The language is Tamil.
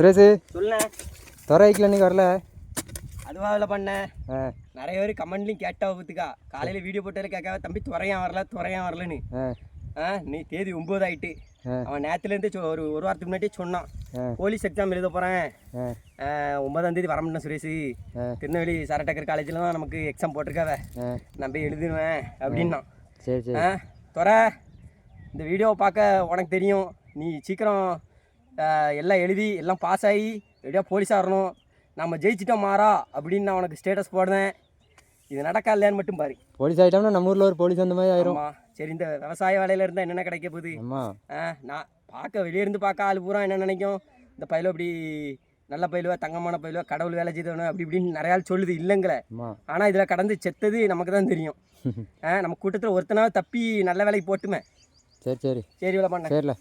சுரேஷ் சொல்லுண்ணே. துறைக்கில் இன்னைக்கு வரல? அதுவாக இல்லை பண்ணேன். நிறைய பேர் கமெண்ட்லையும் கேட்டா பார்த்துக்கா. காலையில் வீடியோ போட்டாலும் கேட்காவ, தம்பி துறையான் வரலன்னு. நீ தேதி 9 ஆகிட்டு. அவன் நேற்றுலேருந்து ஒரு வாரத்துக்கு முன்னாடியே சொன்னான், போலீஸ் எக்ஸாம் எழுத போகிறேன், 9ஆம் தேதி வர முடியும் சுரேஷ், திருநெல்வேலி சரட்டக்கர் காலேஜில் தான் நமக்கு எக்ஸாம் போட்டிருக்காவ, நான் போய் எழுதுவேன் அப்படின்னா. சரி சரி. துறை, இந்த வீடியோவை பார்க்க உனக்கு தெரியும், நீ சீக்கிரம் எல்லாம் எழுதி எல்லாம் பாஸ் ஆகி எப்படியா போலீஸாக வரணும், நம்ம ஜெயிச்சிட்டோம் மாறா அப்படின்னு நான் உனக்கு ஸ்டேட்டஸ் போடுறேன். இது நடக்கா இல்லையான்னு மட்டும் பாரு. போலீஸ் ஆகிட்டோம்னா நம்ம ஊரில் ஒரு போலீஸ் அந்த மாதிரி ஆயிரும். சரி, இந்த விவசாய வேலையில் இருந்தால் என்னென்ன கிடைக்க போகுது? நான் பார்க்க வெளியேருந்து பார்க்க ஆள் பூரா என்ன நினைக்கும், இந்த பயில அப்படி நல்ல பயிலுவா, தங்கமான பயிலுவா, கடவுள் வேலை செய்தவனு அப்படி இப்படின்னு நிறையா சொல்லுது இல்லைங்களே. ஆனால் இதில் கடந்து செத்தது நமக்கு தான் தெரியும். நம்ம கூட்டத்தில் ஒருத்தனாவது தப்பி நல்ல வேலைக்கு போட்டுமே. சரி சரி சரி, இவ்வளோ பண்ண. சரில.